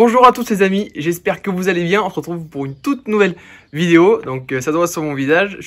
Bonjour à tous les amis, j'espère que vous allez bien. On se retrouve pour une toute nouvelle vidéo. Donc ça doit sur mon visage.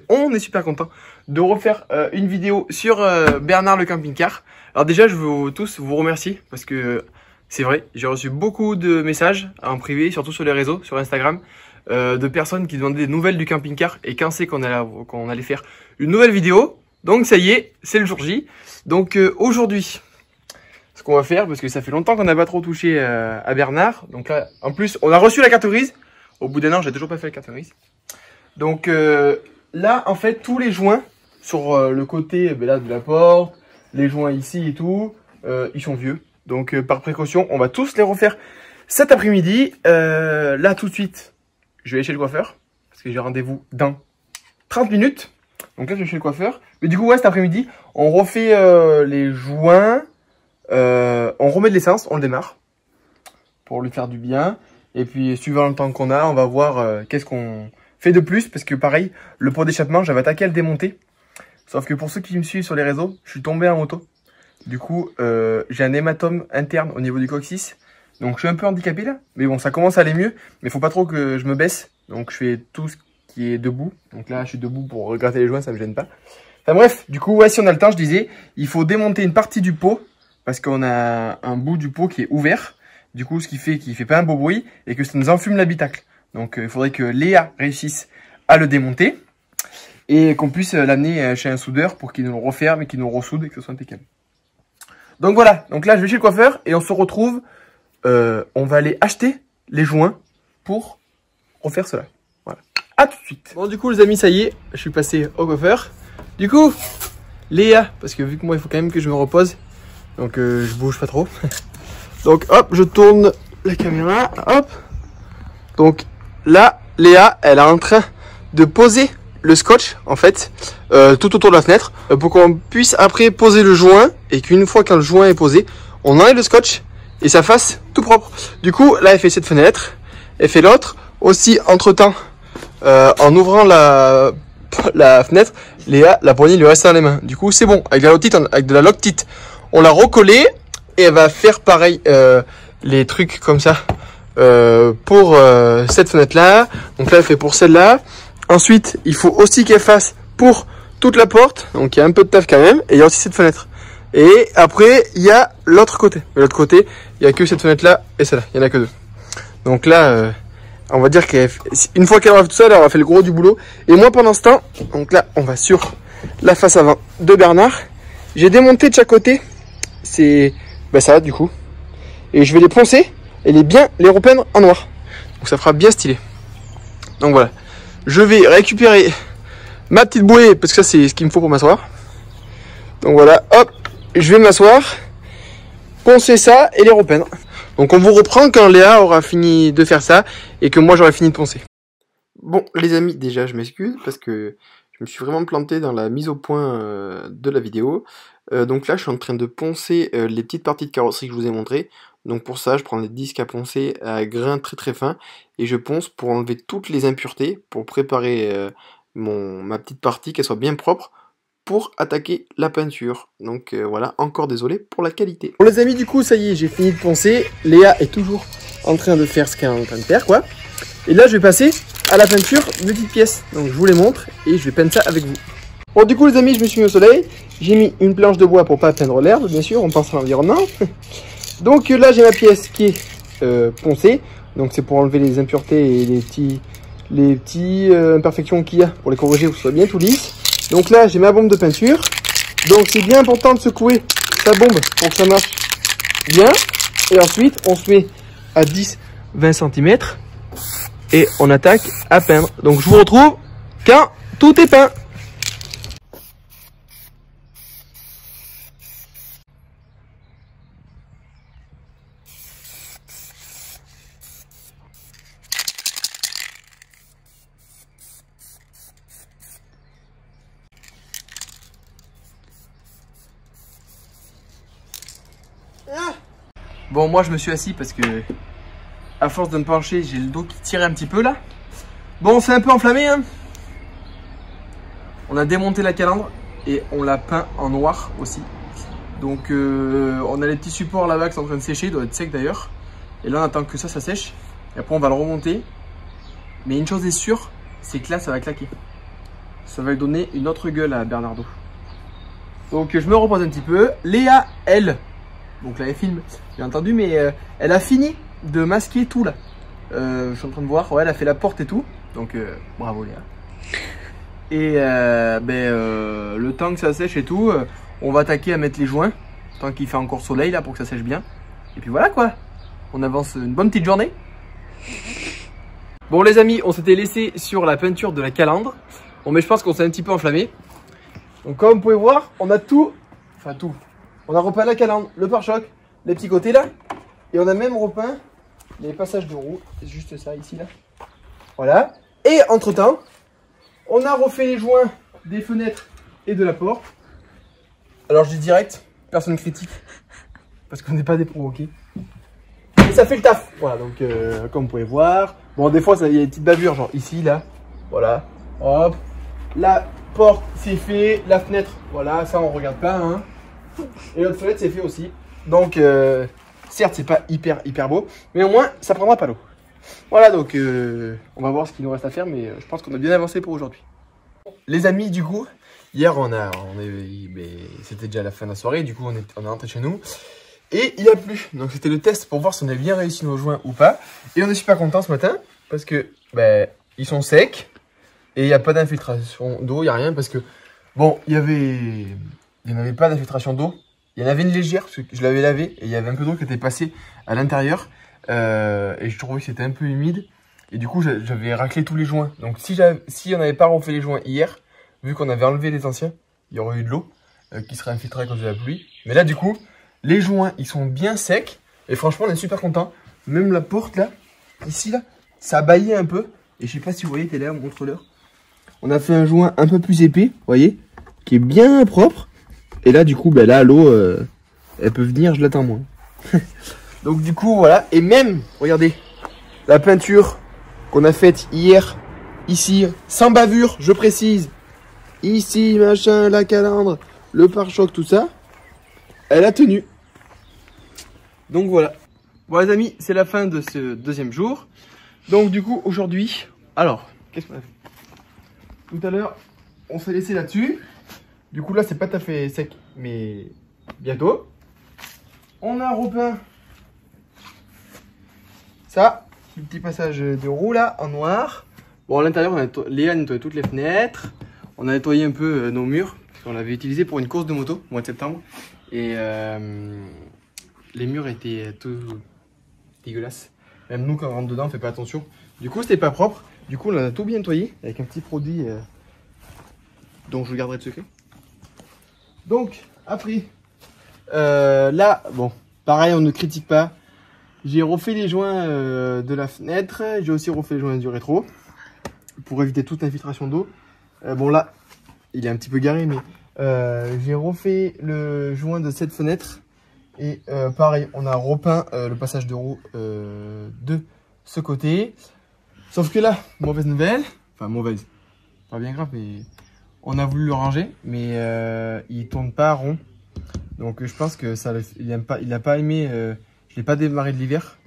On est super content de refaire une vidéo sur Bernard le camping-car. Alors déjà je veux tous vous remercier parce que c'est vrai, j'ai reçu beaucoup de messages en privé, surtout sur les réseaux, sur Instagram, de personnes qui demandaient des nouvelles du camping-car et quand c'est qu'on allait faire une nouvelle vidéo. Donc ça y est, c'est le jour J. Donc aujourd'hui, ce qu'on va faire, parce que ça fait longtemps qu'on n'a pas trop touché à Bernard. Donc là, en plus, on a reçu la carte grise. Au bout d'un an, j'ai toujours pas fait la carte grise. Donc là, en fait, tous les joints sur le côté là, de la porte, les joints ici et tout, ils sont vieux. Donc par précaution, on va tous les refaire cet après-midi. Là, tout de suite, je vais aller chez le coiffeur, parce que j'ai rendez-vous dans 30 minutes. Donc là, je vais chez le coiffeur. Mais du coup, ouais, cet après-midi, on refait les joints. On remet de l'essence, on le démarre pour lui faire du bien. Et puis, suivant le temps qu'on a, on va voir qu'est-ce qu'on fait de plus. Parce que pareil, le pot d'échappement, j'avais attaqué à le démonter. Sauf que pour ceux qui me suivent sur les réseaux, je suis tombé en moto. Du coup, j'ai un hématome interne au niveau du coccyx. Donc, je suis un peu handicapé là. Mais bon, ça commence à aller mieux. Mais il faut pas trop que je me baisse. Donc, je fais tout ce qui est debout. Donc là, je suis debout pour gratter les joints, ça me gêne pas. Enfin bref, du coup, ouais, si on a le temps, je disais, il faut démonter une partie du pot. Parce qu'on a un bout du pot qui est ouvert. Du coup, ce qui fait qu'il fait pas un beau bruit et que ça nous enfume l'habitacle. Donc, il faudrait que Léa réussisse à le démonter. Et qu'on puisse l'amener chez un soudeur pour qu'il nous le referme et qu'il nous le ressoude et que ce soit impeccable. Donc voilà, donc là je vais chez le coiffeur et on se retrouve. On va aller acheter les joints pour refaire cela. Voilà, à tout de suite. Bon du coup les amis, ça y est, je suis passé au coiffeur. Du coup, Léa, parce que vu que moi il faut quand même que je me repose. Donc je bouge pas trop. Donc hop, je tourne la caméra, hop. Donc là, Léa, elle est en train de poser le scotch en fait tout autour de la fenêtre pour qu'on puisse après poser le joint et qu'une fois quand le joint est posé, on enlève le scotch et ça fasse tout propre. Du coup, là elle fait cette fenêtre, elle fait l'autre aussi entre temps en ouvrant la fenêtre, Léa, la poignée lui reste dans les mains. Du coup, c'est bon, avec de la Loctite, on l'a recollé et elle va faire pareil les trucs comme ça pour cette fenêtre là. Donc là elle fait pour celle-là. Ensuite, il faut aussi qu'elle fasse pour toute la porte. Donc, il y a un peu de taf quand même. Et il y a aussi cette fenêtre. Et après, il y a l'autre côté. Mais l'autre côté, il n'y a que cette fenêtre-là et celle-là. Il n'y en a que deux. Donc là, on va dire qu'une fois qu'elle aura fait tout ça, elle aura fait le gros du boulot. Et moi, pendant ce temps, donc là, on va sur la face avant de Bernard. J'ai démonté de chaque côté. C'est ça, du coup. Et je vais les poncer et les repeindre en noir. Donc, ça fera bien stylé. Donc, voilà. Je vais récupérer ma petite bouée parce que ça c'est ce qu'il me faut pour m'asseoir. Donc voilà, hop, je vais m'asseoir, poncer ça et les repeindre. Donc on vous reprend quand Léa aura fini de faire ça et que moi j'aurai fini de poncer. Bon les amis, déjà je m'excuse parce que je me suis vraiment planté dans la mise au point de la vidéo. Donc là je suis en train de poncer les petites parties de carrosserie que je vous ai montré. Donc pour ça je prends des disques à poncer à grains très très fins et je ponce pour enlever toutes les impuretés, pour préparer ma petite partie, qu'elle soit bien propre pour attaquer la peinture. Donc voilà, encore désolé pour la qualité. Bon les amis, du coup ça y est, j'ai fini de poncer. Léa est toujours en train de faire ce qu'elle est en train de faire quoi. Et là je vais passer à la peinture de petites pièces. Donc je vous les montre et je vais peindre ça avec vous. Bon du coup les amis, je me suis mis au soleil. J'ai mis une planche de bois pour pas peindre l'herbe, bien sûr, on pense à l'environnement. Donc là j'ai ma pièce qui est poncée. Donc c'est pour enlever les impuretés et les petits imperfections qu'il y a pour les corriger pour que ce soit bien tout lisse. Donc là j'ai ma bombe de peinture. Donc c'est bien important de secouer sa bombe pour que ça marche bien. Et ensuite on se met à 10-20 cm et on attaque à peindre. Donc je vous retrouve quand tout est peint. Bon moi je me suis assis parce que à force de me pencher j'ai le dos qui tire un petit peu là. Bon c'est un peu enflammé hein. On a démonté la calandre et on l'a peint en noir aussi. Donc on a les petits supports là-bas qui sont en train de sécher, ils doivent être secs d'ailleurs. Et là on attend que ça sèche. Et après on va le remonter. Mais une chose est sûre, c'est que là ça va claquer. Ça va lui donner une autre gueule à Bernardo. Donc je me repose un petit peu. Léa, elle, donc là elle filme, bien entendu, mais elle a fini de masquer tout là. Je suis en train de voir, ouais, elle a fait la porte et tout. Donc bravo Léa. Et le temps que ça sèche et tout, on va attaquer à mettre les joints. Tant qu'il fait encore soleil là pour que ça sèche bien. Et puis voilà quoi. On avance une bonne petite journée. Bon les amis, on s'était laissé sur la peinture de la calandre. Bon mais je pense qu'on s'est un petit peu enflammé. Donc comme vous pouvez voir, on a tout. Enfin tout. On a repeint la calandre, le pare-choc, les petits côtés là. Et on a même repeint les passages de roue. C'est juste ça ici là. Voilà. Et entre temps, on a refait les joints des fenêtres et de la porte. Alors je dis direct, personne critique. Parce qu'on n'est pas des pros, ok. Et ça fait le taf. Voilà, donc comme vous pouvez voir. Bon, des fois, il y a des petites bavures, genre ici, là. Voilà. Hop. La porte, c'est fait. La fenêtre, voilà, ça, on regarde pas. Hein. Et l'autre fenêtre, c'est fait aussi. Donc, certes, c'est pas hyper beau. Mais au moins, ça prendra pas l'eau. Voilà, donc on va voir ce qu'il nous reste à faire. Mais je pense qu'on a bien avancé pour aujourd'hui. Les amis, du coup, hier, c'était déjà la fin de la soirée. Du coup, on est rentré chez nous. Et il a plu. Donc, c'était le test pour voir si on a bien réussi nos joints ou pas. Et on est super content ce matin parce que ils sont secs. Et il n'y a pas d'infiltration d'eau, il n'y a rien. Parce que, bon, il n'y en avait pas d'infiltration d'eau. Il y en avait une légère parce que je l'avais lavé. Et il y avait un peu d'eau qui était passée à l'intérieur. Et je trouvais que c'était un peu humide. Et du coup, j'avais raclé tous les joints. Donc, si on n'avait pas refait les joints hier, vu qu'on avait enlevé les anciens, il y aurait eu de l'eau qui serait infiltrée à cause de la pluie. Mais là, du coup, les joints, ils sont bien secs. Et franchement, on est super content. Même la porte, là, ici, là, ça a baillé un peu. Et je sais pas si vous voyez, t'es là, montre-leur. On a fait un joint un peu plus épais, vous voyez, qui est bien propre. Et là, du coup, là, l'eau, elle peut venir, je l'attends moins. Donc, du coup, voilà. Et même, regardez, la peinture qu'on a faite hier, ici, sans bavure, je précise. Ici, machin, la calandre, le pare-choc, tout ça, elle a tenu. Donc voilà. Bon les amis, c'est la fin de ce deuxième jour. Donc du coup, aujourd'hui, alors, qu'est-ce qu'on a fait? Tout à l'heure, on s'est laissé là-dessus. Du coup, là, c'est pas tout à fait sec, mais bientôt. On a repeint ça, le petit passage de roue là, en noir. Bon, à l'intérieur, Léa a nettoyé toutes les fenêtres. On a nettoyé un peu nos murs. On l'avait utilisé pour une course de moto au mois de septembre. Et les murs étaient tout dégueulasses. Même nous, quand on rentre dedans, on fait pas attention. Du coup, c'était pas propre. Du coup, on a tout bien nettoyé avec un petit produit dont je garderai le secret. Donc, après, là, bon, pareil, on ne critique pas. J'ai refait les joints de la fenêtre. J'ai aussi refait les joints du rétro pour éviter toute infiltration d'eau. Bon, là, il est un petit peu garé, mais j'ai refait le joint de cette fenêtre. Et pareil, on a repeint le passage de roue de ce côté. Sauf que là, mauvaise nouvelle. Enfin, mauvaise. Pas bien grave, mais on a voulu le ranger. Mais il tourne pas rond. Donc je pense que ça, il n'a pas aimé. Je l'ai pas démarré de l'hiver.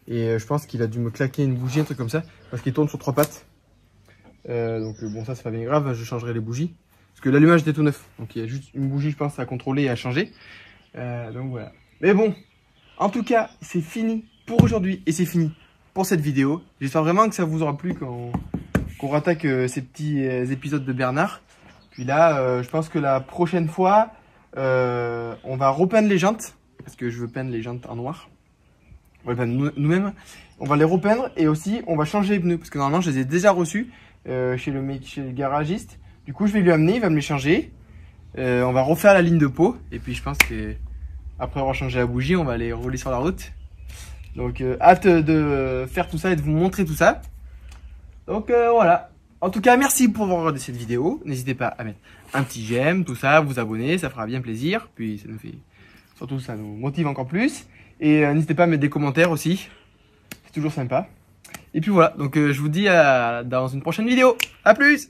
Et je pense qu'il a dû me claquer une bougie, un truc comme ça. Parce qu'il tourne sur 3 pattes. Donc bon, ça c'est pas bien grave. Je changerai les bougies. Parce que l'allumage était tout neuf. Donc il y a juste une bougie, je pense, à contrôler et à changer. Donc voilà. Mais bon, en tout cas, c'est fini pour aujourd'hui. Et c'est fini pour cette vidéo. J'espère vraiment que ça vous aura plu qu'on rattaque ces petits épisodes de Bernard. Puis là, je pense que la prochaine fois, on va repeindre les jantes. Parce que je veux peindre les jantes en noir. On va les peindre nous-mêmes. On va les repeindre. Et aussi, on va changer les pneus. Parce que normalement, je les ai déjà reçus chez le garagiste. Du coup, je vais lui amener. Il va me les changer. On va refaire la ligne de peau. Et puis, je pense que après avoir changé la bougie, on va les rouler sur la route. Donc, hâte de faire tout ça et de vous montrer tout ça. Donc, voilà. En tout cas, merci pour avoir regardé cette vidéo. N'hésitez pas à mettre un petit j'aime, tout ça, vous abonner, ça fera bien plaisir. Puis, ça nous fait... Surtout, ça nous motive encore plus. Et n'hésitez pas à mettre des commentaires aussi. C'est toujours sympa. Et puis voilà. Donc, je vous dis dans une prochaine vidéo. À plus!